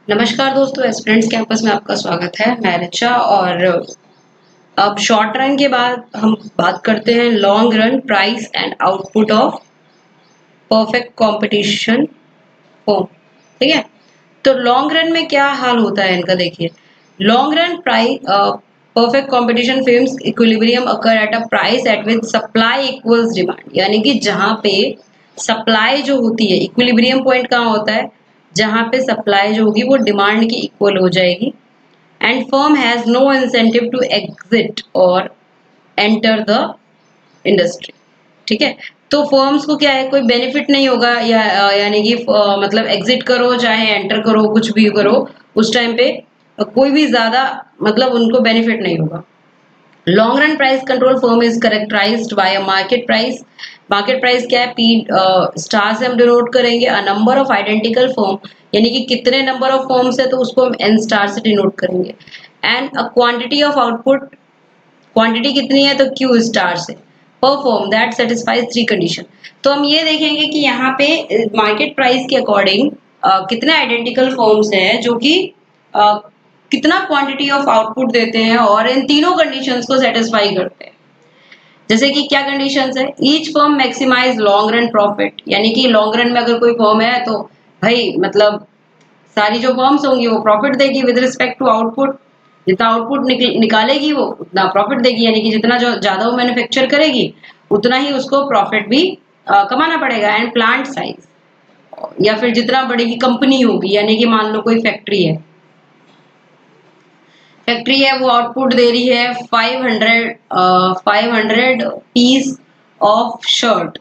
नमस्कार दोस्तों, aspirants campus में आपका स्वागत है। मैं रिचा और अब शॉर्ट रन के बाद हम बात करते हैं long run price and output of perfect competition form. ठीक है, तो लॉन्ग रन में क्या हाल होता है इनका देखिए। Long run price perfect competition firms equilibrium occur at a price at which supply equals demand, यानी कि जहां पे सप्लाई जो होती है, इक्विलिब्रियम पॉइंट कहाँ होता है, जहां पे सप्लाई जो होगी वो डिमांड की इक्वल हो जाएगी and firm has no incentive to exit और एंटर द इंडस्ट्री। ठीक है, तो फर्म्स को क्या है, कोई बेनिफिट नहीं होगा यानी कि मतलब एग्जिट करो चाहे एंटर करो, कुछ भी करो, उस टाइम पे कोई भी ज्यादा मतलब उनको बेनिफिट नहीं होगा। Long run price control firm is characterized by a market price. Market price क्या है, पी स्टार से हम डिनोट करेंगे। A number of identical firm, यानी कि कितने नंबर ऑफ फर्म्स है तो उसको हम एन स्टार से डिनोट करेंगे। And a quantity of output, quantity कितनी है तो क्यू स्टार से। Perform that satisfies three condition. तो हम ये देखेंगे कि यहाँ पे मार्केट प्राइस के अकॉर्डिंग कितने आइडेंटिकल फॉर्म्स हैं जो कि अ, कितना क्वांटिटी ऑफ आउटपुट देते हैं और इन तीनों कंडीशंस को सेटिस्फाई करते हैं। जैसे कि क्या कंडीशंस है, each firm maximize long run profit, यानी कि लॉन्ग रन में अगर कोई फर्म है तो भाई मतलब सारी जो फर्म्स होंगी वो प्रॉफिट देगी विद रिस्पेक्ट टू आउटपुट। जितना आउटपुट निकालेगी वो उतना प्रॉफिट देगी, यानी कि जितना जो ज्यादा वो मैन्युफैक्चर करेगी उतना ही उसको प्रॉफिट भी कमाना पड़ेगा। एंड प्लांट साइज, या फिर जितना बड़ी की कंपनी होगी, यानी कि मान लो कोई फैक्ट्री है, फैक्ट्री है वो आउटपुट दे रही है 500 पीस ऑफ शर्ट,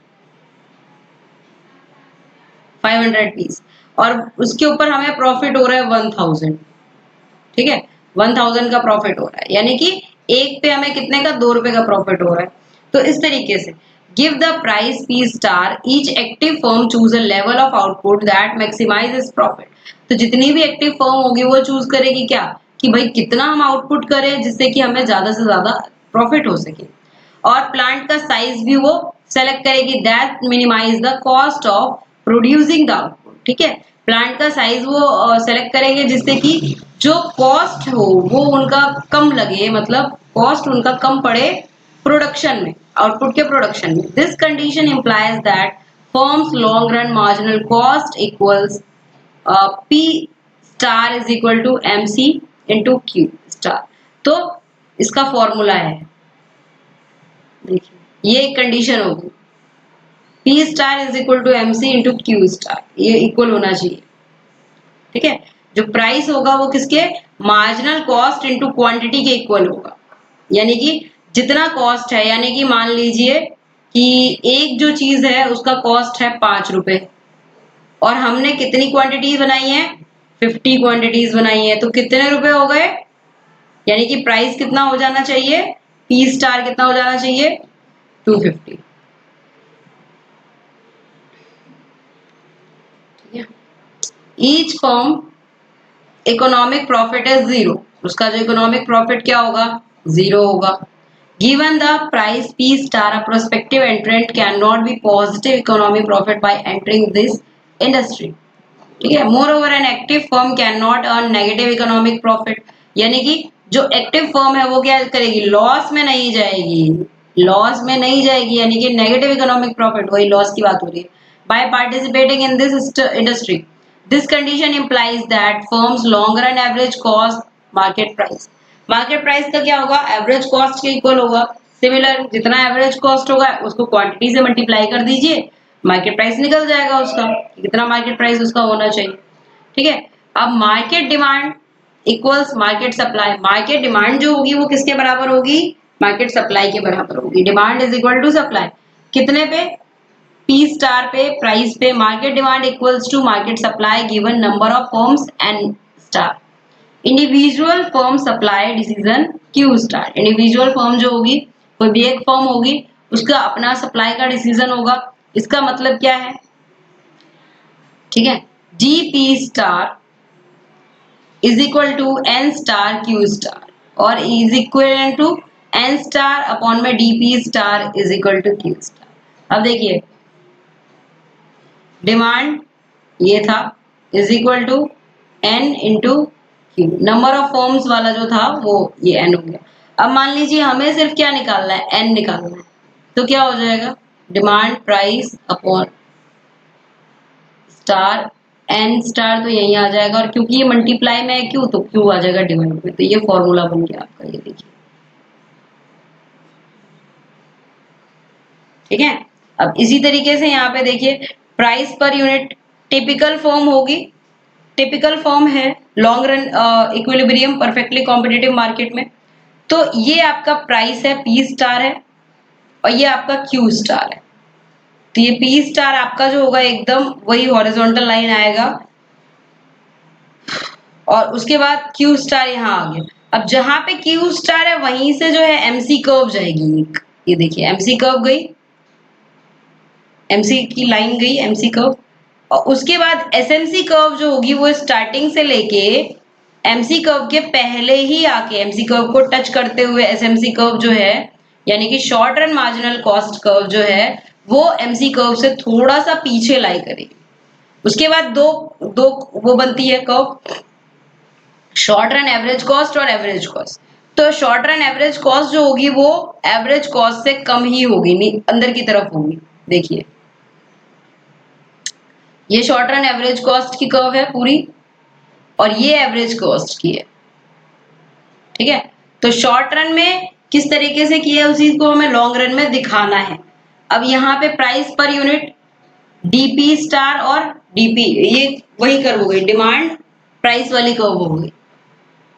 500 पीस, और उसके ऊपर हमें प्रॉफिट हो रहा है 1000। ठीक है, 1000 का प्रॉफिट हो रहा है, यानी कि एक पे हमें कितने का, 2 रुपए का प्रॉफिट हो रहा है। तो इस तरीके से give the price P star, each active firm choose a level of output that maximize is profit. तो जितनी भी एक्टिव फर्म होगी वो चूज करेगी क्या, कि भाई कितना हम आउटपुट करें जिससे कि हमें ज्यादा से ज्यादा प्रॉफिट हो सके। और प्लांट का साइज भी वो सेलेक्ट करेगी that minimize the cost of producing the output. ठीक है, प्लांट का साइज वो सेलेक्ट करेंगे जिससे कि जो कॉस्ट हो वो उनका कम लगे, मतलब कॉस्ट उनका कम पड़े प्रोडक्शन में, आउटपुट के प्रोडक्शन में। This condition implies that firms long run marginal cost equals P star is equal to M C into Q star. तो इसका फॉर्मूला है, देखिए ये एक कंडीशन होगी, P star is equal to M C into Q star, ये equal होना चाहिए। ठीक है, जो प्राइस होगा वो किसके, मार्जिनल कॉस्ट इनटू क्वांटिटी के इक्वल होगा। यानी कि जितना कॉस्ट है, यानी कि मान लीजिए कि एक जो चीज है उसका कॉस्ट है 5 रुपए और हमने कितनी क्वांटिटीज बनाई है, 50 क्वांटिटीज बनाई है, तो कितने रुपए हो गए, यानी कि प्राइस कितना हो जाना चाहिए, पी स्टार कितना हो जाना चाहिए, 250। ईच फर्म इकोनॉमिक प्रॉफिट है 0, उसका जो इकोनॉमिक प्रॉफिट क्या होगा, 0 होगा। Given the price P star, a prospective एंट्रेंट can not be positive economic profit by entering this industry. ठीक है, more over an active firm can not earn negative economic profit, यानी कि जो एक्टिव फर्म है वो क्या करेगी, लॉस में नहीं जाएगी, लॉस में नहीं जाएगी, यानी कि नेगेटिव इकोनॉमिक प्रॉफिट, वही लॉस की बात हो रही है। By participating in this industry, this condition implies that firms long run average cost market price, market price का क्या होगा, एवरेज कॉस्ट के इक्वल होगा। सिमिलर, जितना एवरेज कॉस्ट होगा उसको क्वांटिटी से मल्टीप्लाई कर दीजिए, मार्केट प्राइस निकल जाएगा उसका, कितना मार्केट प्राइस उसका होना चाहिए। ठीक है, अब market demand equals market supply, market demand जो होगी वो किसके बराबर होगी, मार्केट सप्लाई के बराबर होगी। Demand is equal to supply, कितने पे, पी स्टार पे, प्राइस पे। Market demand equals to market supply given number of firms and star. Individual firm supply decision Q star, individual firm जो होगी, कोई भी एक फर्म होगी उसका अपना सप्लाई का डिसीजन होगा। इसका मतलब क्या है, ठीक है, D P star is equal to N star Q star, और is equal to N star upon में D P star is equal to Q star. अब देखिए डिमांड ये था is equal to N into Q, number of forms वाला जो था वो ये एन हो गया। अब मान लीजिए हमें सिर्फ क्या निकालना है, एन निकालना है, तो क्या हो जाएगा, demand price upon star, N star तो यही आ जाएगा, और क्योंकि ये मल्टीप्लाई में है क्यू, तो क्यू आ जाएगा डिवाइड में। तो ये फॉर्मूला बन गया आपका, ये देखिए, ठीक है। अब इसी तरीके से यहाँ पे देखिए, price per unit typical form होगी, टिपिकल फॉर्म है long run equilibrium perfectly competitive market में। तो ये आपका प्राइस है, पी स्टार है, और ये आपका क्यू स्टार है। तो ये पी स्टार आपका जो होगा एकदम वही हॉरिजॉन्टल लाइन आएगा, और उसके बाद क्यू स्टार यहाँ आ गया। अब जहां पे क्यू स्टार है वहीं से जो है एमसी कर्व जाएगी एक, ये देखिए एमसी कर्व गई, एमसी की लाइन गई, एमसी कर्व, और उसके बाद एसएमसी कर्व जो होगी वो स्टार्टिंग से लेके एमसी कर्व के पहले ही आके एमसी कर्व को टच करते हुए एसएमसी कर्व जो है, यानी कि short run marginal cost curve जो है, वो एमसी कर्व से थोड़ा सा पीछे लाई करेगी। उसके बाद दो दो वो बनती है curve, short run average cost और एवरेज कॉस्ट। तो शॉर्ट रन एवरेज कॉस्ट जो होगी वो एवरेज कॉस्ट से कम ही होगी, अंदर की तरफ होगी। देखिए ये शॉर्ट रन एवरेज कॉस्ट की कर्व है पूरी, और ये एवरेज कॉस्ट की है, ठीक है। तो शॉर्ट रन में किस तरीके से किया है उसी को हमें लॉन्ग रन में दिखाना है। अब यहाँ पे price per unit DP star और डीपी, ये वही कर्व हो गई, डिमांड प्राइस वाली कर्व हो गई,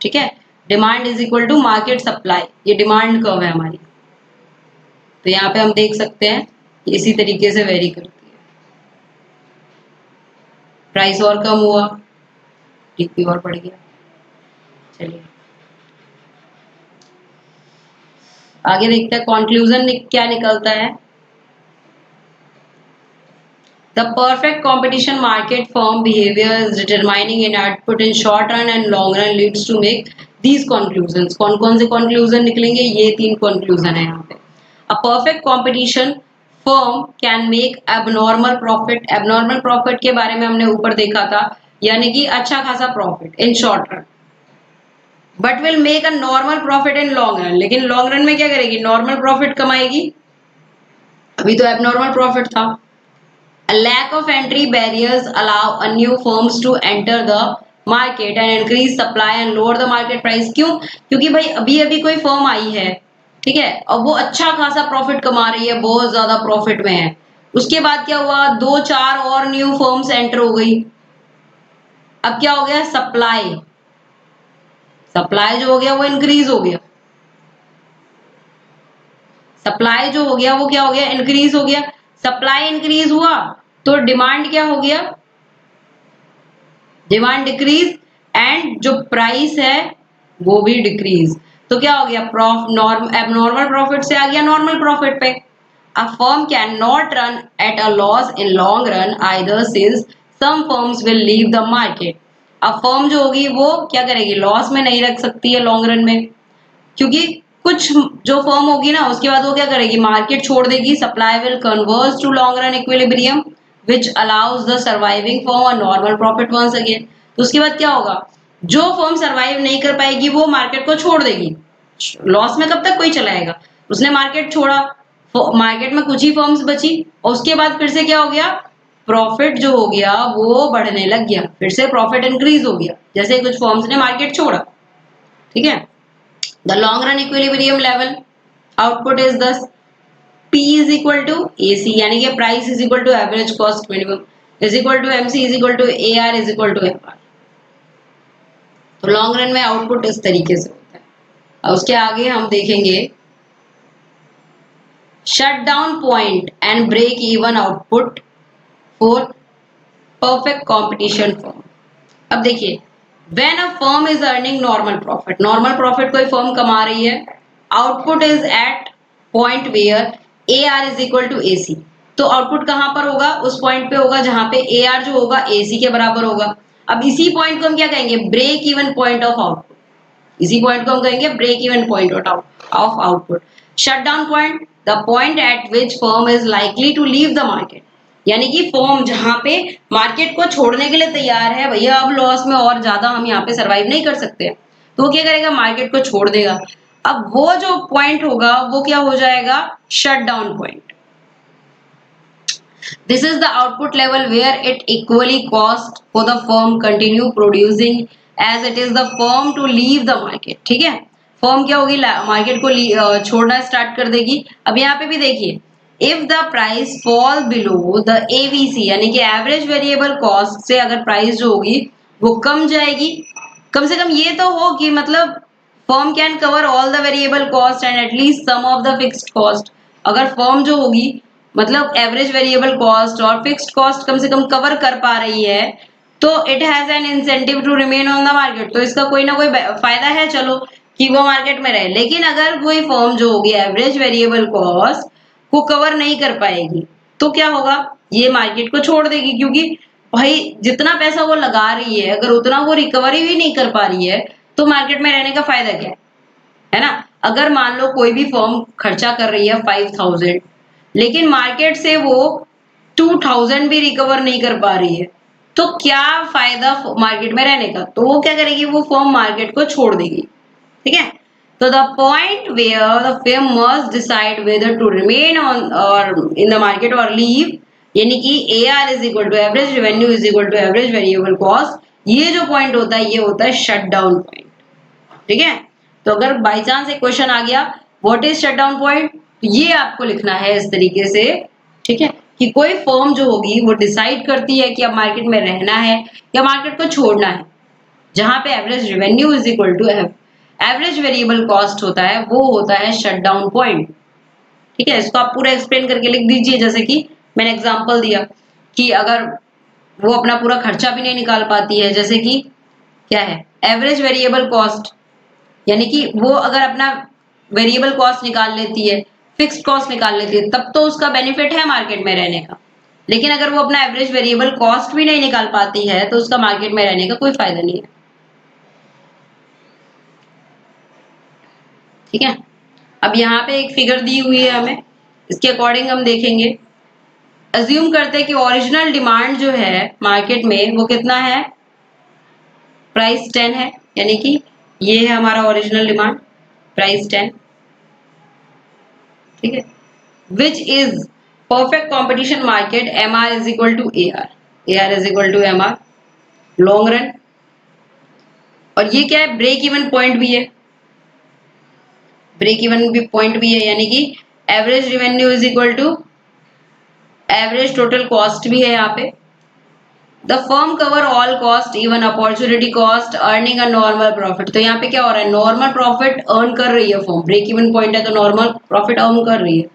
ठीक है। Demand is equal to market supply, ये डिमांड कर्व है हमारी। तो यहाँ पे हम देख सकते हैं इसी तरीके से वेरी करती है, प्राइस और कम हुआ, डीपी और बढ़ गया। चलिए आगे देखते हैं कंक्लूजन क्या निकलता है। The perfect competition market firm behavior is determining in output in short run and long run leads to make these conclusions। कौन कौन से conclusion निकलेंगे, ये तीन conclusion है यहाँ पे। A perfect competition firm can make abnormal profit, abnormal profit के बारे में हमने ऊपर देखा था, यानी कि अच्छा खासा profit in short run, but will make a normal profit in long run। लेकिन long run में क्या करेगी, normal profit कमाएगी, अभी तो abnormal profit था। A lack of entry barriers allow a new firms to enter the market and increase supply and lower the market price। क्यों, क्योंकि भाई अभी अभी कोई फर्म आई है, ठीक है, और वो अच्छा खासा प्रॉफिट कमा रही है, बहुत ज्यादा प्रॉफिट में है। उसके बाद क्या हुआ, दो चार और न्यू फर्म्स एंटर हो गई। अब क्या हो गया, सप्लाई, सप्लाई जो हो गया वो इंक्रीज हो गया, सप्लाई जो हो गया वो क्या हो गया, इंक्रीज हो गया। सप्लाई इंक्रीज हुआ तो डिमांड क्या हो गया, डिमांड डिक्रीज, एंड जो प्राइस है वो भी डिक्रीज। तो क्या हो गया, एबनॉर्मल प्रॉफिट से आ गया नॉर्मल प्रॉफिट पे। A firm can not run at a loss in long run either since some firms will leave the market. अब फर्म जो होगी वो क्या करेगी, लॉस में नहीं रख सकती है लॉन्ग रन में, क्योंकि कुछ जो फर्म होगी ना उसके बाद वो क्या करेगी, मार्केट छोड़ देगी। Supply will converge to long run equilibrium which allows the surviving firm a normal profit once again। तो उसके बाद क्या होगा, जो फर्म सरवाइव नहीं कर पाएगी वो मार्केट को छोड़ देगी। लॉस में कब तक कोई चलाएगा, उसने मार्केट छोड़ा, मार्केट में कुछ ही फर्म्स बची, और उसके बाद फिर से क्या हो गया, प्रॉफिट जो हो गया वो बढ़ने लग गया, फिर से प्रॉफिट इंक्रीज हो गया जैसे कुछ फर्म्स ने मार्केट छोड़ा, ठीक है। The long run equilibrium level output is thus P is equal to AC, यानी कि price is equal to average cost minimum is equal to MC is equal to AR is equal to FR। तो long run में output इस तरीके से होता है। और उसके आगे हम देखेंगे shut down point and break even output for perfect competition firm. अब देखिए, when a firm is earning normal profit, normal profit कोई फर्म कमा रही है, output is at point where AR is equal to AC। तो output कहां पर होगा, उस पॉइंट पे होगा जहां पे AR जो होगा AC के बराबर होगा। अब इसी पॉइंट को हम क्या कहेंगे, break even point of output, इसी पॉइंट को हम कहेंगे break even point of output. Shut down point, the point at which firm is likely to leave the market. यानी कि फर्म जहां पे मार्केट को छोड़ने के लिए तैयार है, भैया अब लॉस में और ज्यादा हम यहाँ पे सरवाइव नहीं कर सकते, तो वो क्या करेगा, मार्केट को छोड़ देगा। अब वो जो पॉइंट होगा वो क्या हो जाएगा, shut down point. This is the output level where it equally cost for the firm continue producing as it is the firm to leave the market। ठीक है, फर्म क्या होगी, मार्केट को छोड़ना स्टार्ट कर देगी। अब यहाँ पे भी देखिए, if the price fall below the AVC यानी कि एवरेज वेरिएबल कॉस्ट से अगर प्राइस जो होगी वो कम जाएगी, कम से कम ये तो हो कि मतलब firm can cover all the variable cost and at least some of the fixed cost. अगर फर्म जो होगी मतलब एवरेज वेरिएबल कॉस्ट और फिक्स्ड कॉस्ट कम से कम कवर कर पा रही है, तो it has an incentive to remain on the market. तो इसका कोई ना कोई फायदा है चलो कि वो मार्केट में रहे। लेकिन अगर कोई फर्म जो होगी एवरेज वेरिएबल कॉस्ट को कवर नहीं कर पाएगी तो क्या होगा, ये मार्केट को छोड़ देगी, क्योंकि भाई जितना पैसा वो लगा रही है अगर उतना वो रिकवरी भी नहीं कर पा रही है तो मार्केट में रहने का फायदा क्या है ना। अगर मान लो कोई भी फर्म खर्चा कर रही है 5000, लेकिन मार्केट से वो 2000 भी रिकवर नहीं कर पा रही है, तो क्या फायदा मार्केट में रहने का। तो वो क्या करेगी, वो फर्म मार्केट को छोड़ देगी। ठीक है, तो the point where the firm must decide whether to remain on और इन द मार्केट और लीव, यानी कि A R is equal to average revenue is equal to average variable cost, ये जो पॉइंट होता है ये होता है शट डाउन पॉइंट। ठीक है, तो अगर बाई चांस एक क्वेश्चन आ गया what is shut down point, तो ये आपको लिखना है इस तरीके से। ठीक है, कि कोई फर्म जो होगी वो डिसाइड करती है कि अब मार्केट में रहना है या मार्केट को छोड़ना है, जहां पे average revenue is equal to average variable cost होता है, वो होता है शट डाउन पॉइंट। ठीक है, इसको आप पूरा एक्सप्लेन करके लिख दीजिए, जैसे कि मैंने एग्जांपल दिया कि अगर वो अपना पूरा खर्चा भी नहीं निकाल पाती है, जैसे कि क्या है एवरेज वेरिएबल कॉस्ट, यानी कि वो अगर अपना वेरिएबल कॉस्ट निकाल लेती है, फिक्स्ड कॉस्ट निकाल लेती है, तब तो उसका बेनिफिट है मार्केट में रहने का। लेकिन अगर वो अपना एवरेज वेरिएबल कॉस्ट भी नहीं निकाल पाती है तो उसका मार्केट में रहने का कोई फायदा नहीं है। ठीक है, अब यहाँ पे एक फिगर दी हुई है हमें, इसके अकॉर्डिंग हम देखेंगे। अज्यूम करते हैं कि ओरिजिनल डिमांड जो है मार्केट में वो कितना है, प्राइस 10 है, यानी कि ये है हमारा ओरिजिनल डिमांड, प्राइस 10। ठीक है, which is perfect competition market, MR is equal to AR, AR is equal to MR long run. और ये क्या है, ब्रेक इवन पॉइंट भी है, ब्रेक इवन भी पॉइंट भी है, यानी कि average revenue is equal to average total cost भी है यहाँ पे। The firm cover all cost even opportunity cost earning a normal profit. तो यहाँ पे क्या हो रहा है, नॉर्मल प्रॉफिट अर्न कर रही है फर्म, ब्रेक इवन पॉइंट है तो नॉर्मल प्रॉफिट अर्न कर रही है।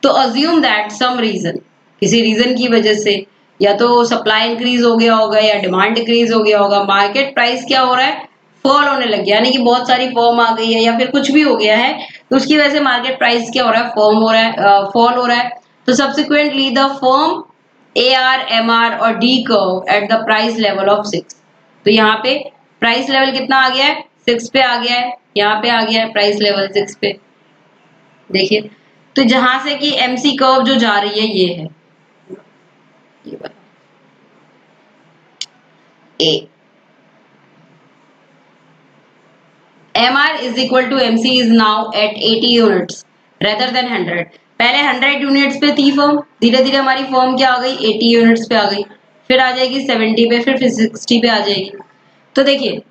तो अज्यूम दैट सम रीजन, किसी रीजन की वजह से, या तो सप्लाई इंक्रीज हो गया होगा या डिमांड डिक्रीज हो गया होगा, मार्केट प्राइस क्या हो रहा है, फॉल होने लग गया, यानी कि बहुत सारी फर्म आ गई है या फिर कुछ भी हो गया है, तो उसकी वजह से मार्केट प्राइस क्या हो रहा है, फॉर्म हो रहा है, फॉल हो रहा है। तो subsequently the firm A R M R और D curve at the price level of 6। तो यहाँ पे प्राइस लेवल कितना आ गया है, 6 पे आ गया है, यहाँ पे आ गया है प्राइस लेवल 6 पे। देखिए, तो जहां से कि एमसी कर्व जो जा रही है ये है, ये वाला A, M R is equal to MC is now at 80 units rather than 100। पहले 100 यूनिट्स पे थी फर्म, धीरे धीरे हमारी फर्म क्या आ गई, 80 यूनिट्स पे आ गई, फिर आ जाएगी 70 पे, फिर 60 पे आ जाएगी। तो देखिए,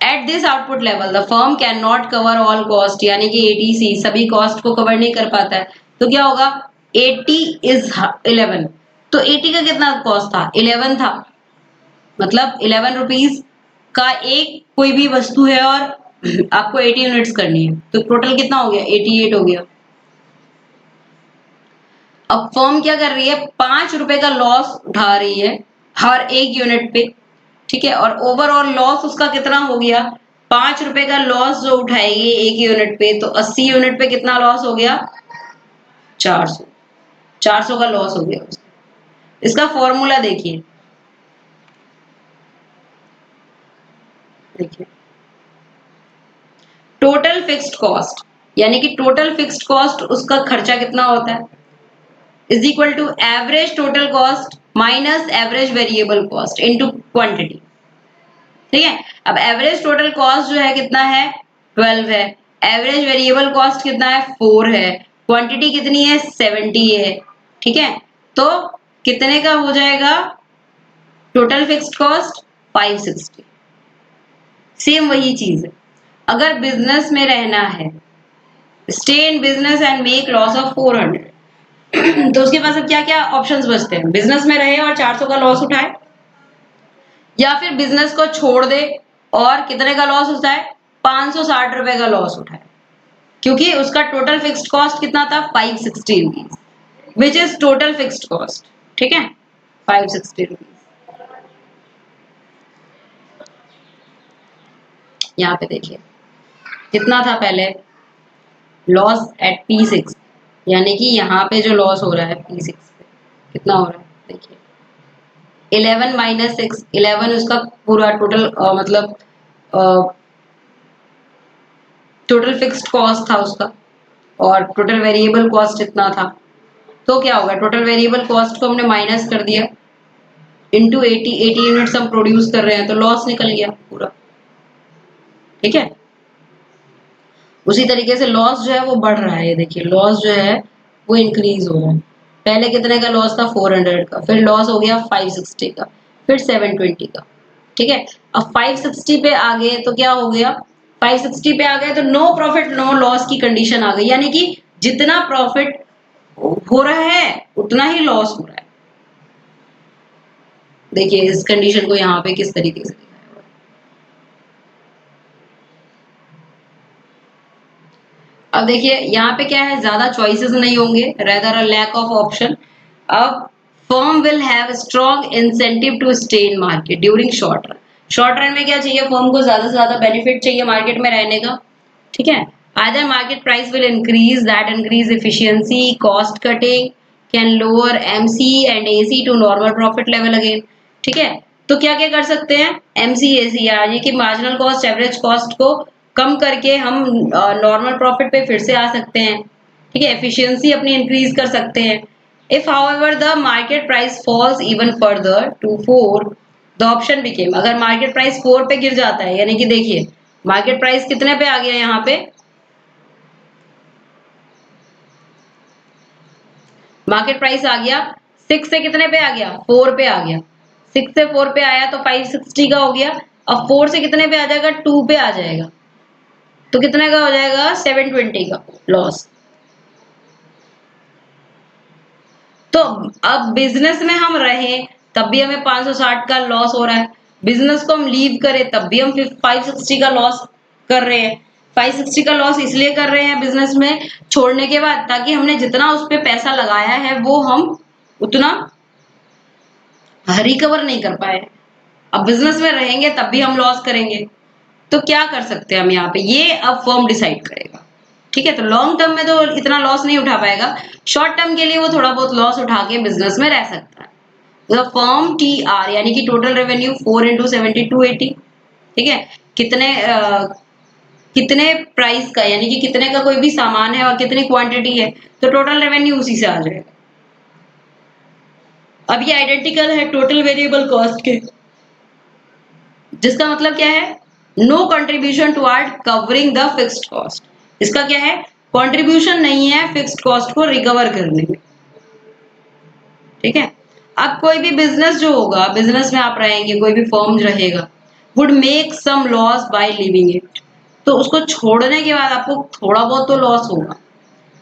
at this output level the firm can not cover all cost, यानी कि एटीसी सभी कॉस्ट को कवर नहीं कर पाता है। तो क्या होगा, 80 इज 11, तो 80 का कितना कॉस्ट था, 11 था, मतलब 11 रुपीज का एक कोई भी वस्तु है और आपको 80 यूनिट्स करनी है, तो टोटल कितना हो गया, 88 हो गया। अब फर्म क्या कर रही है, 5 रुपए का लॉस उठा रही है हर एक यूनिट पे। ठीक है, और ओवरऑल लॉस उसका कितना हो गया, 5 रुपए का लॉस जो उठाएगी एक यूनिट पे, तो 80 यूनिट पे कितना लॉस हो गया, 400, 400 का लॉस हो गया उसका। इसका फॉर्मूला देखिए, देखिए टोटल फिक्स्ड कॉस्ट, यानी कि टोटल फिक्स्ड कॉस्ट उसका खर्चा कितना होता है, is equal to average total cost minus average variable cost into quantity. ठीक है, अब एवरेज टोटल कॉस्ट जो है कितना है 12 है, एवरेज वेरिएबल कॉस्ट कितना है 4 है, क्वांटिटी कितनी है 70 है। ठीक है, तो कितने का हो जाएगा टोटल फिक्स्ड कॉस्ट 560। सेम वही चीज है, अगर बिजनेस में रहना है, stay in business and make loss of 400 तो उसके पास अब क्या क्या ऑप्शंस बचते हैं, बिजनेस में रहे और 400 का लॉस उठाए, या फिर बिजनेस को छोड़ दे और कितने का लॉस उठाए 560 रुपए का लॉस उठाए, क्योंकि उसका टोटल फिक्स्ड कॉस्ट कितना था 560 rupees, which is total fixed cost. ठीक है, 560 रुपीज। यहाँ पे देखिए कितना था पहले लॉस एट P6, यानी कि यहाँ पे जो लॉस हो रहा है P6 पे कितना हो रहा है देखिए 11 माइनस 6, 11 उसका पूरा टोटल मतलब टोटल फिक्स्ड कॉस्ट था उसका, और टोटल वेरिएबल कॉस्ट इतना था, तो क्या होगा टोटल वेरिएबल कॉस्ट को हमने माइनस कर दिया इंटू 80 यूनिट्स हम प्रोड्यूस कर रहे हैं तो लॉस निकल गया पूरा। ठीक है, उसी तरीके से लॉस जो है वो बढ़ रहा है, ये देखिए लॉस जो है वो इंक्रीज हो रहा है, पहले कितने का लॉस था 400 का, फिर लॉस हो गया 560 का, फिर 720 का। ठीक है, अब 560 पे आ गए तो क्या हो गया 560 पे आ गए तो नो प्रॉफिट नो लॉस की कंडीशन आ गई, यानी कि जितना प्रॉफिट हो रहा है उतना ही लॉस हो रहा है। देखिए इस कंडीशन को यहाँ पे किस तरीके से दिखाया हुआ है। अब देखिए यहाँ पे क्या है ज्यादा चॉइसेस नहीं होंगे, rather a lack of option. अब firm will have strong incentive to stay in market during short run. Short run में क्या चाहिए फर्म को ज्यादा से ज्यादा बेनिफिट चाहिए मार्केट में रहने का। ठीक है, either market price will increase, that increase efficiency, cost cutting can lower MC and AC to normal profit level again। ठीक है, तो क्या क्या कर सकते हैं MC AC यानी कि मार्जिनल कॉस्ट एवरेज कॉस्ट को कम करके हम नॉर्मल प्रॉफिट पे फिर से आ सकते हैं। ठीक है, एफिशिएंसी अपनी इंक्रीज कर सकते हैं। If however the market price falls even further to 4, the option became, अगर मार्केट प्राइस 4 पे गिर जाता है, यानी कि देखिए मार्केट प्राइस कितने पे आ गया यहाँ पे, मार्केट प्राइस आ गया 6 से कितने पे आ गया 4 पे आ गया, 6 से 4 पे आया तो 560 का हो गया, अब 4 से कितने पे आ जाएगा 2 पे आ जाएगा, तो कितने का हो जाएगा 720 का लॉस। तो अब बिजनेस में हम रहे तब भी हमें 560 का लॉस हो रहा है, बिजनेस को हम लीव करें तब भी हम 560 का लॉस कर रहे हैं। 560 का लॉस इसलिए कर रहे हैं बिजनेस में छोड़ने के बाद, ताकि हमने जितना उस पर पैसा लगाया है वो हम उतना रिकवर नहीं कर पाए। अब बिजनेस में रहेंगे तब भी हम लॉस करेंगे, तो क्या कर सकते हैं हम यहाँ पे, ये अब फर्म डिसाइड करेगा। ठीक है, तो लॉन्ग टर्म में तो इतना लॉस नहीं उठा पाएगा, शॉर्ट टर्म के लिए वो थोड़ा बहुत लॉस उठा के बिजनेस में रह सकता है। द फर्म TR यानी कि टोटल रेवेन्यू 4 इंटू 70 280। ठीक है, कितने कितने प्राइस का यानी कि कितने का कोई भी सामान है और कितनी क्वांटिटी है, तो टोटल रेवेन्यू उसी से आ जाएगा। अब ये आइडेंटिकल है टोटल वेरिएबल कॉस्ट के, जिसका मतलब क्या है no contribution toward covering the fixed cost. इसका क्या है कंट्रीब्यूशन नहीं है फिक्स्ड कॉस्ट को रिकवर करने में। ठीक है, अब कोई भी बिजनेस जो होगा, बिजनेस में आप रहेंगे, कोई भी फर्म रहेगा, would make some loss by leaving it, तो उसको छोड़ने के बाद आपको थोड़ा बहुत तो लॉस होगा।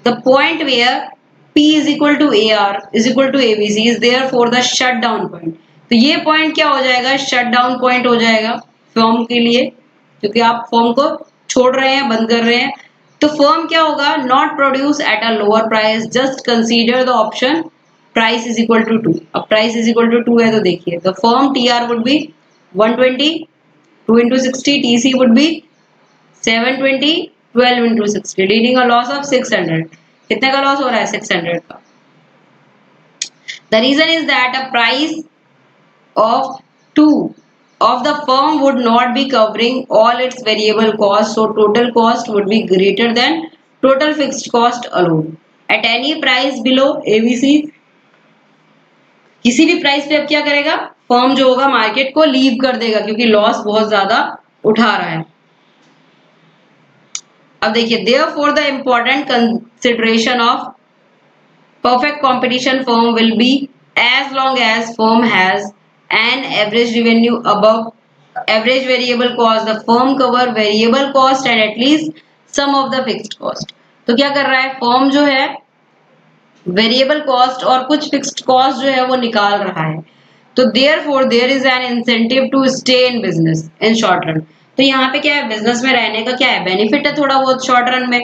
The point where P is equal to AR is equal to ABC is there for the shut down point। तो ये पॉइंट क्या हो जाएगा शट डाउन पॉइंट हो जाएगा फर्म के लिए, क्योंकि आप फर्म को छोड़ रहे हैं बंद कर रहे हैं। तो फर्म क्या होगा not produce at a lower price, just consider the option price is equal to 2। अब प्राइस इज इक्वल टू 2 है तो देखिए the firm TR would be 120, 2 into 60, TC would be 720, 12 into 60, leading a loss of 600। कितने का loss हो रहा है 600 का। The reason is that a price of 2 of the firm would not be covering all its variable costs, so total cost would be greater than total fixed cost alone। At any price below ABC किसी भी price पे अब क्या करेगा, firm जो होगा market को leave कर देगा क्योंकि लॉस बहुत ज्यादा उठा रहा है। अब देखिए, therefore the important consideration of perfect competition firm will be as long as firm has an average revenue above average variable cost, the firm cover variable cost and at least some of the fixed cost। तो क्या कर रहा है, firm जो है variable cost और कुछ fixed cost जो है वो निकाल रहा है। तो therefore there is an incentive to stay in business in short run. तो यहाँ पे क्या है, बिजनेस में रहने का क्या है, बेनिफिट है थोड़ा बहुत शॉर्ट रन में।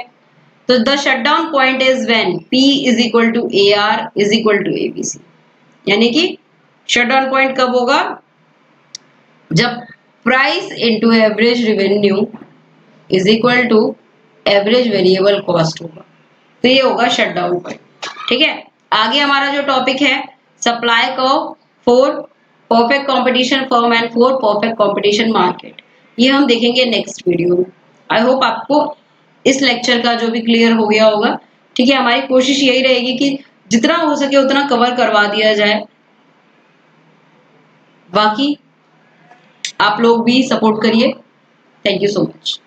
तो the shutdown point is when P is equal to AR is equal to ABC। यानी कि शटडाउन पॉइंट कब होगा, जब price into average revenue is equal to average variable cost होगा। तो ये होगा शटडाउन पॉइंट। ठीक है, आगे हमारा जो टॉपिक है supply curve for perfect competition firm and for perfect competition market, ये हम देखेंगे नेक्स्ट वीडियो में। आई होप आपको इस लेक्चर का जो भी क्लियर हो गया होगा। ठीक है, हमारी कोशिश यही रहेगी कि जितना हो सके उतना कवर करवा दिया जाए। बाकी आप लोग भी सपोर्ट करिए। Thank you so much.